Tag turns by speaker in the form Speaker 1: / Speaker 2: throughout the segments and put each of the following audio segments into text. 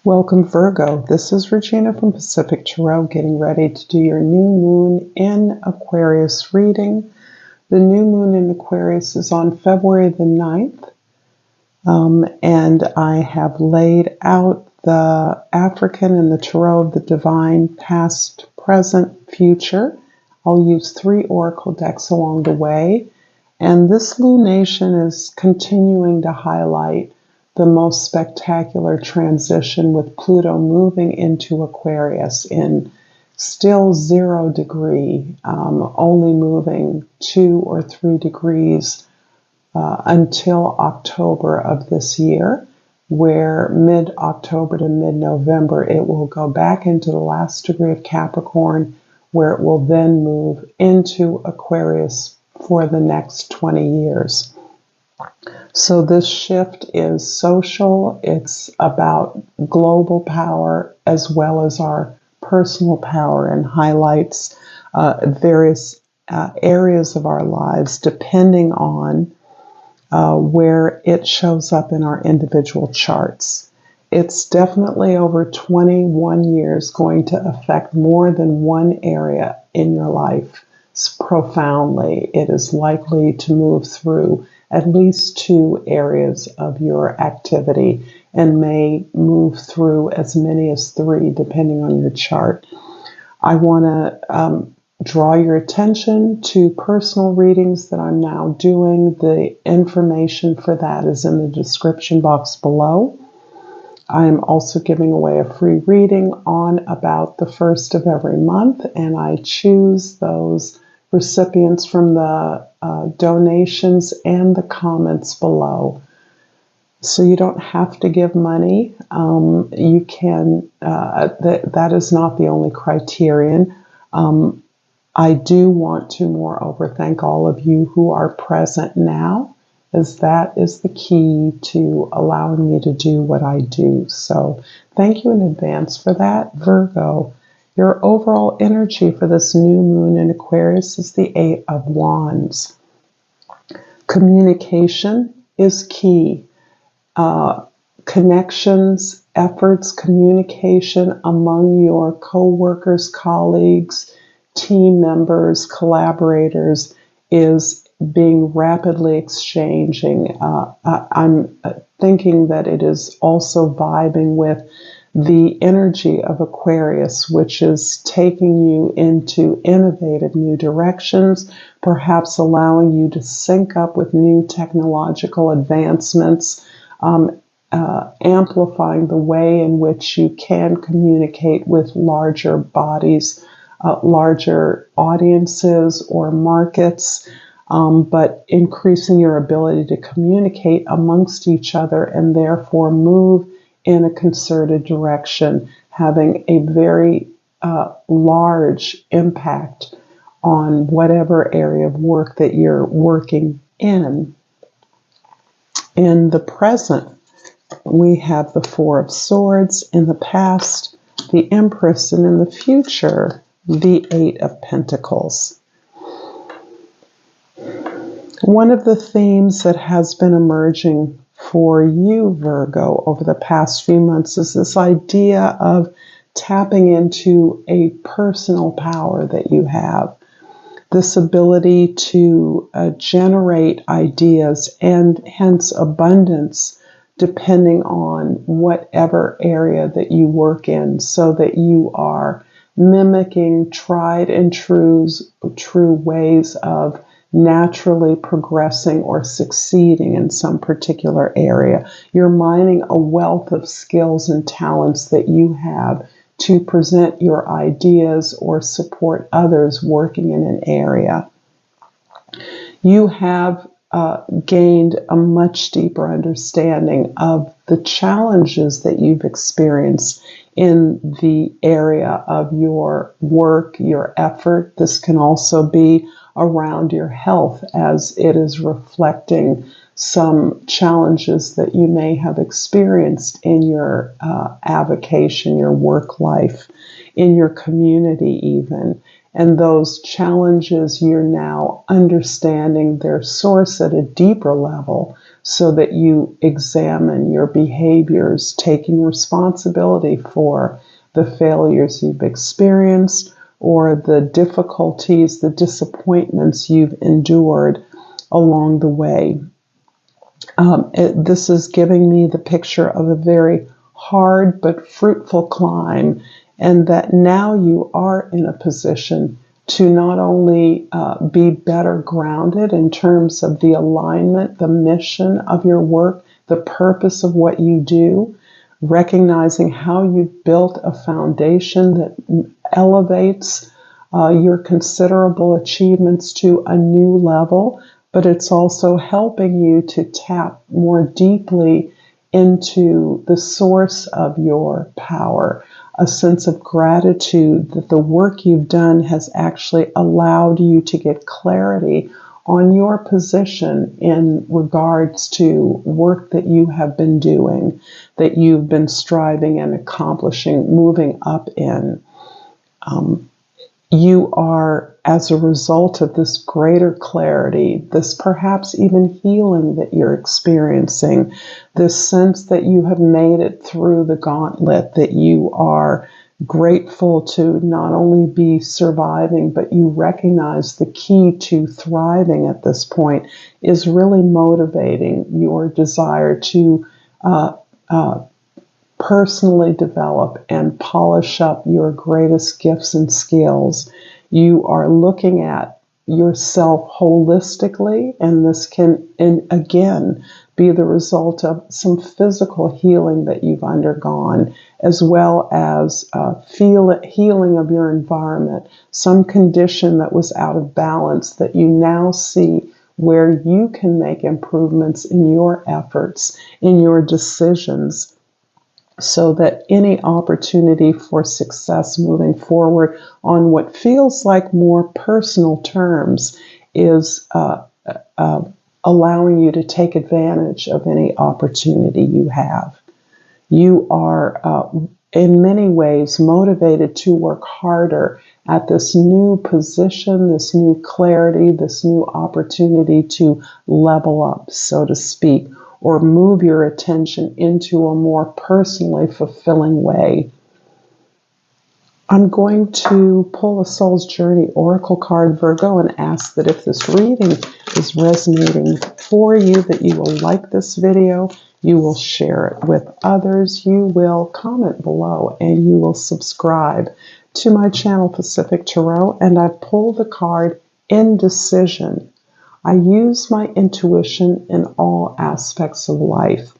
Speaker 1: Welcome, Virgo. This is Regina from Pacific Tarot, getting ready to do your new moon in Aquarius reading. The new moon in Aquarius is on February the 9th, and I have laid out the African and the Tarot of the Divine, past, present, future. I'll use 3 oracle decks along the way, and this lunation is continuing to highlight the most spectacular transition with Pluto moving into Aquarius in still 0 degree, only moving 2 or 3 degrees until October of this year, where mid-October to mid-November it will go back into the last degree of Capricorn, where it will then move into Aquarius for the next 20 years. So this shift is social. It's about global power as well as our personal power, and highlights various areas of our lives depending on where it shows up in our individual charts. It's definitely over 21 years going to affect more than one area in your life profoundly. It is likely to move through at least 2 areas of your activity and may move through as many as 3 depending on your chart. I want to draw your attention to personal readings that I'm now doing. The information for that is in the description box below. I'm also giving away a free reading on about the 1st of every month, and I choose those recipients from the donations and the comments below. So you don't have to give money. You can, that is not the only criterion. I do want to, moreover, thank all of you who are present now, as that is the key to allowing me to do what I do. So thank you in advance for that, Virgo. Your overall energy for this new moon in Aquarius is the 8 of Wands. Communication is key. Connections, efforts, communication among your co-workers, colleagues, team members, collaborators is being rapidly exchanging. I'm thinking that it is also vibing with the energy of Aquarius, which is taking you into innovative new directions, perhaps allowing you to sync up with new technological advancements, amplifying the way in which you can communicate with larger bodies, larger audiences or markets, but increasing your ability to communicate amongst each other and therefore move in a concerted direction, having a very large impact on whatever area of work that you're working in. In the present, we have the 4 of Swords, in the past, the Empress, and in the future, the 8 of Pentacles. One of the themes that has been emerging for you, Virgo, over the past few months is this idea of tapping into a personal power that you have, this ability to generate ideas and hence abundance depending on whatever area that you work in, so that you are mimicking tried and true ways of naturally progressing or succeeding in some particular area. You're mining a wealth of skills and talents that you have to present your ideas or support others working in an area. You have gained a much deeper understanding of the challenges that you've experienced in the area of your work, your effort. This can also be around your health, as it is reflecting some challenges that you may have experienced in your avocation, your work life, in your community even. And those challenges, you're now understanding their source at a deeper level, so that you examine your behaviors, taking responsibility for the failures you've experienced or the difficulties, the disappointments you've endured along the way. This is giving me the picture of a very hard but fruitful climb, and that now you are in a position to not only be better grounded in terms of the alignment, the mission of your work, the purpose of what you do, recognizing how you've built a foundation that elevates your considerable achievements to a new level, but it's also helping you to tap more deeply into the source of your power, a sense of gratitude that the work you've done has actually allowed you to get clarity on your position in regards to work that you have been doing, that you've been striving and accomplishing, moving up in. You are, as a result of this greater clarity, this perhaps even healing that you're experiencing, this sense that you have made it through the gauntlet, that you are grateful to not only be surviving, but you recognize the key to thriving at this point is really motivating your desire to personally develop and polish up your greatest gifts and skills. You are looking at yourself holistically, and this can, and again, be the result of some physical healing that you've undergone, as well as healing of your environment, some condition that was out of balance that you now see where you can make improvements in your efforts, in your decisions, so that any opportunity for success moving forward on what feels like more personal terms is allowing you to take advantage of any opportunity you have. You are, in many ways, motivated to work harder at this new position, this new clarity, this new opportunity to level up, so to speak, or move your attention into a more personally fulfilling way. I'm going to pull a Soul's Journey Oracle card, Virgo, and ask that if this reading is resonating for you, that you will like this video, you will share it with others, you will comment below, and you will subscribe to my channel, Pacific Tarot. And I pull the card Indecision. I use my intuition in all aspects of life.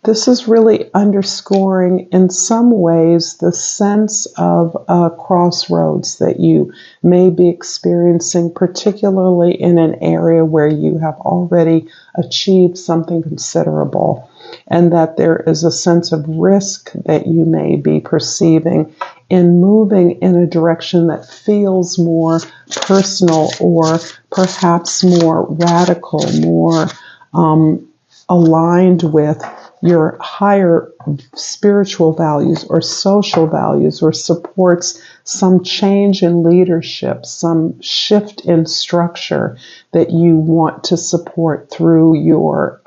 Speaker 1: This is really underscoring in some ways the sense of a crossroads that you may be experiencing, particularly in an area where you have already achieved something considerable, and that there is a sense of risk that you may be perceiving in moving in a direction that feels more personal or perhaps more radical, more aligned with your higher spiritual values or social values, or supports some change in leadership, some shift in structure that you want to support through your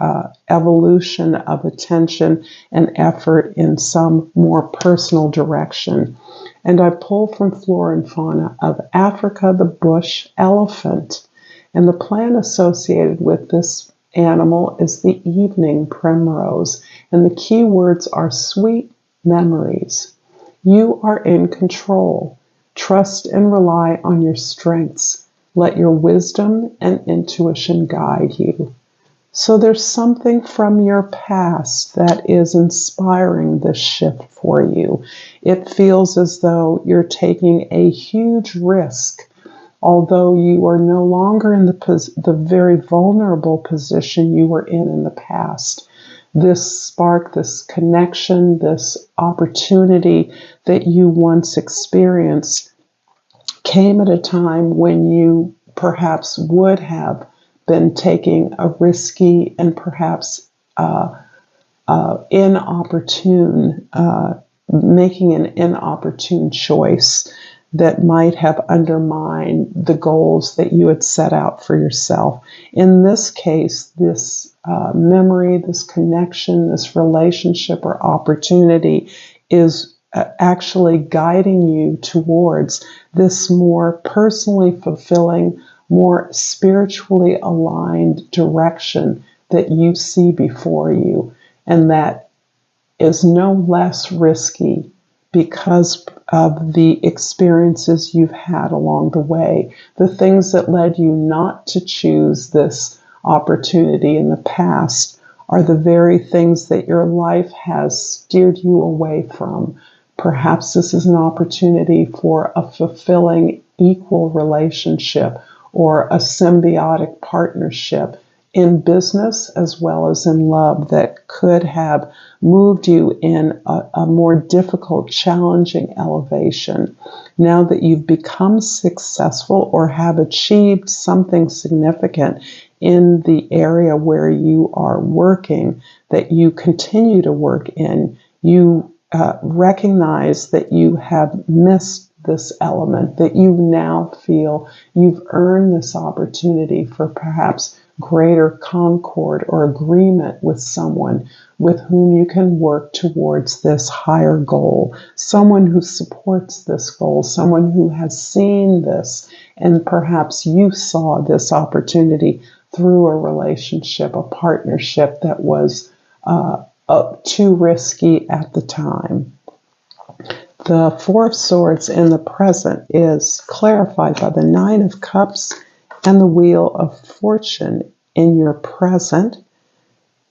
Speaker 1: evolution of attention and effort in some more personal direction. And I pull from Flora and Fauna of Africa, the bush elephant. And the plant associated with this animal is the evening primrose. And the key words are sweet memories. You are in control. Trust and rely on your strengths. Let your wisdom and intuition guide you. So there's something from your past that is inspiring this shift for you. It feels as though you're taking a huge risk, although you are no longer in the very vulnerable position you were in the past. This spark, this connection, this opportunity that you once experienced came at a time when you perhaps would have been taking a risky and perhaps inopportune, making an inopportune choice that might have undermined the goals that you had set out for yourself. In this case, this memory, this connection, this relationship or opportunity is actually guiding you towards this more personally fulfilling, more spiritually aligned direction that you see before you, and that is no less risky because of the experiences you've had along the way, the things that led you not to choose this opportunity in the past are the very things that your life has steered you away from. Perhaps this is an opportunity for a fulfilling equal relationship or a symbiotic partnership in business as well as in love that could have moved you in a more difficult, challenging elevation. Now that you've become successful or have achieved something significant in the area where you are working, that you continue to work in, you recognize that you have missed this element, that you now feel you've earned this opportunity for perhaps greater concord or agreement with someone with whom you can work towards this higher goal, someone who supports this goal, someone who has seen this, and perhaps you saw this opportunity through a relationship, a partnership that was too risky at the time. The Four of Swords in the present is clarified by the Nine of Cups and the Wheel of Fortune in your present.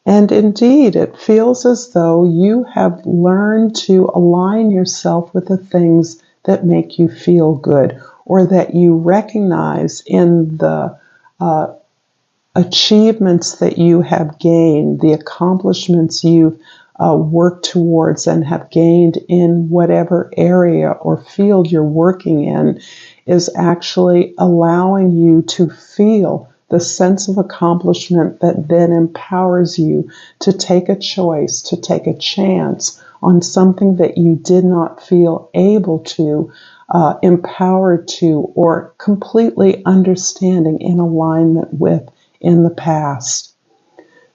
Speaker 1: And indeed, it feels as though you have learned to align yourself with the things that make you feel good, or that you recognize in the achievements that you have gained, the accomplishments you've worked towards and have gained in whatever area or field you're working in, is actually allowing you to feel the sense of accomplishment that then empowers you to take a choice, to take a chance on something that you did not feel able to, empowered to, or completely understanding in alignment with in the past.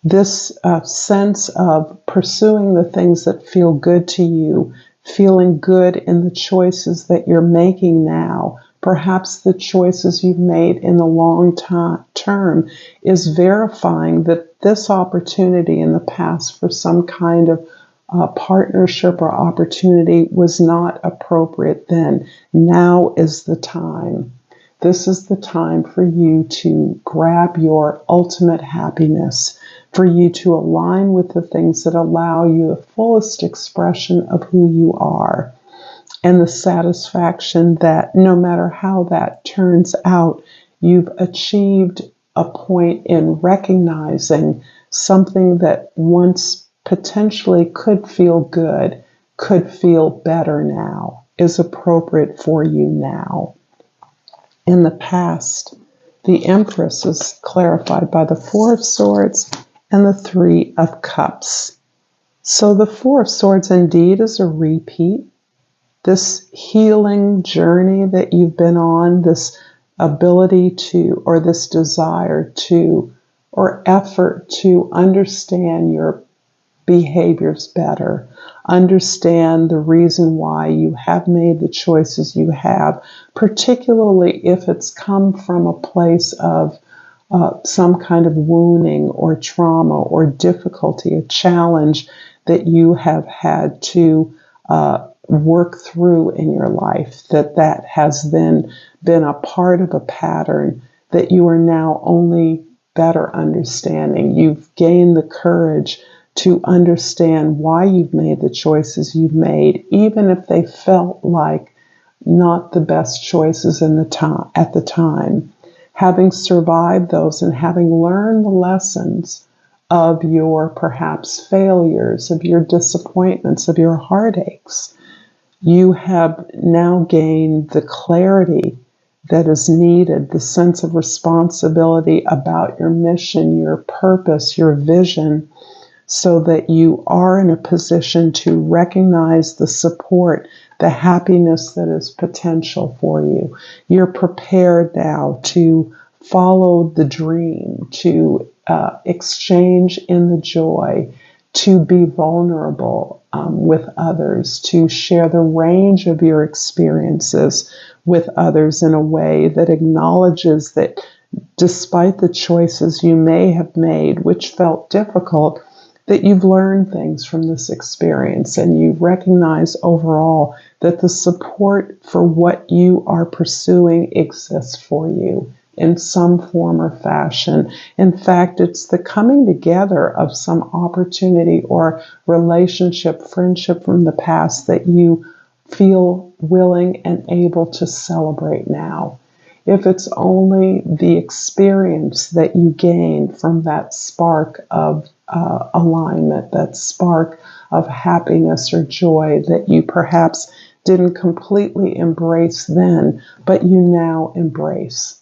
Speaker 1: This sense of pursuing the things that feel good to you, feeling good in the choices that you're making now, perhaps the choices you've made in the long term, is verifying that this opportunity in the past for some kind of partnership or opportunity was not appropriate then. Now is the time. This is the time for you to grab your ultimate happiness, for you to align with the things that allow you the fullest expression of who you are, and the satisfaction that no matter how that turns out, you've achieved a point in recognizing something that once potentially could feel good, could feel better now, is appropriate for you now. In the past, the Empress is clarified by the Four of Swords and the Three of Cups. So the Four of Swords indeed is a repeat. This healing journey that you've been on, this ability to, or this desire to, or effort to understand your behaviors better, understand the reason why you have made the choices you have, particularly if it's come from a place of some kind of wounding or trauma or difficulty, a challenge that you have had to work through in your life, that has then been a part of a pattern that you are now only better understanding. You've gained the courage to understand why you've made the choices you've made, even if they felt like not the best choices at the time. Having survived those and having learned the lessons of your perhaps failures, of your disappointments, of your heartaches, you have now gained the clarity that is needed, the sense of responsibility about your mission, your purpose, your vision, so that you are in a position to recognize the support the happiness that is potential for you. You're prepared now to follow the dream, to exchange in the joy, to be vulnerable with others, to share the range of your experiences with others in a way that acknowledges that despite the choices you may have made, which felt difficult, that you've learned things from this experience and you recognize overall that the support for what you are pursuing exists for you in some form or fashion. In fact, it's the coming together of some opportunity or relationship, friendship from the past that you feel willing and able to celebrate now. If it's only the experience that you gain from that spark of alignment, that spark of happiness or joy that you perhaps didn't completely embrace then, but you now embrace.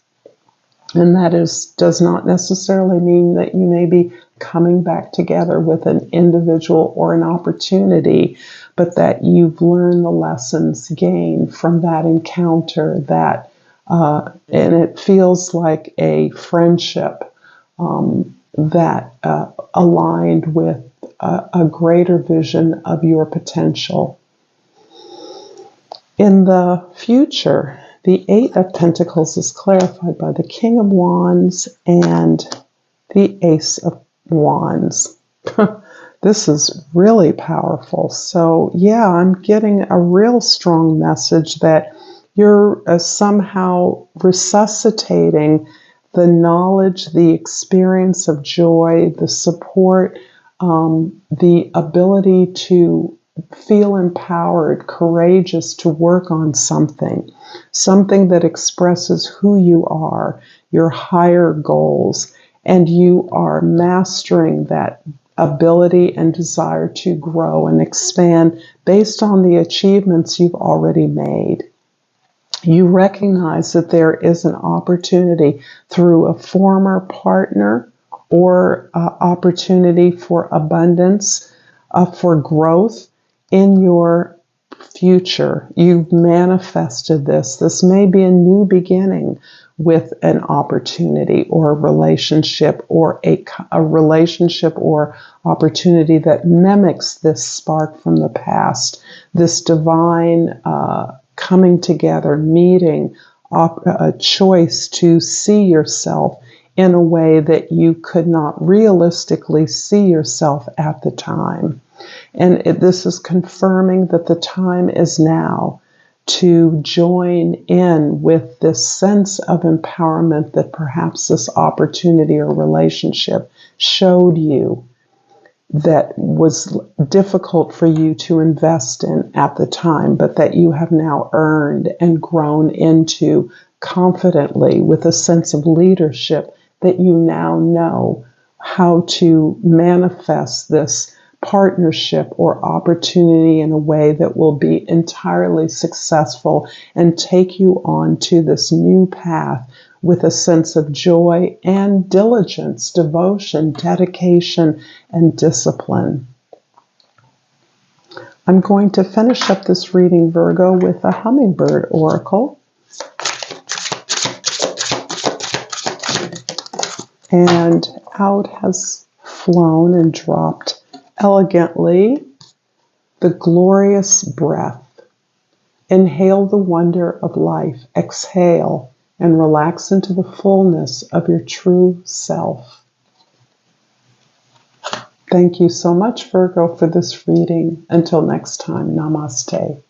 Speaker 1: And that does not necessarily mean that you may be coming back together with an individual or an opportunity, but that you've learned the lessons gained from that encounter, that and it feels like a friendship that aligned with a greater vision of your potential. In the future, the Eight of Pentacles is clarified by the King of Wands and the Ace of Wands. This is really powerful. So yeah, I'm getting a real strong message that you're somehow resuscitating the knowledge, the experience of joy, the support, the ability to feel empowered, courageous to work on something that expresses who you are, your higher goals, and you are mastering that ability and desire to grow and expand based on the achievements you've already made. You recognize that there is an opportunity through a former partner or opportunity for abundance, for growth in your future. You've manifested this. This may be a new beginning with an opportunity or a relationship or a relationship or opportunity that mimics this spark from the past, this divine coming together, meeting, a choice to see yourself in a way that you could not realistically see yourself at the time. And this is confirming that the time is now to join in with this sense of empowerment that perhaps this opportunity or relationship showed you that was difficult for you to invest in at the time, but that you have now earned and grown into confidently with a sense of leadership that you now know how to manifest this partnership or opportunity in a way that will be entirely successful and take you on to this new path with a sense of joy and diligence, devotion, dedication, and discipline. I'm going to finish up this reading, Virgo, with a hummingbird oracle. And out has flown and dropped elegantly the glorious breath. Inhale the wonder of life. Exhale and relax into the fullness of your true self. Thank you so much, Virgo, for this reading. Until next time, namaste.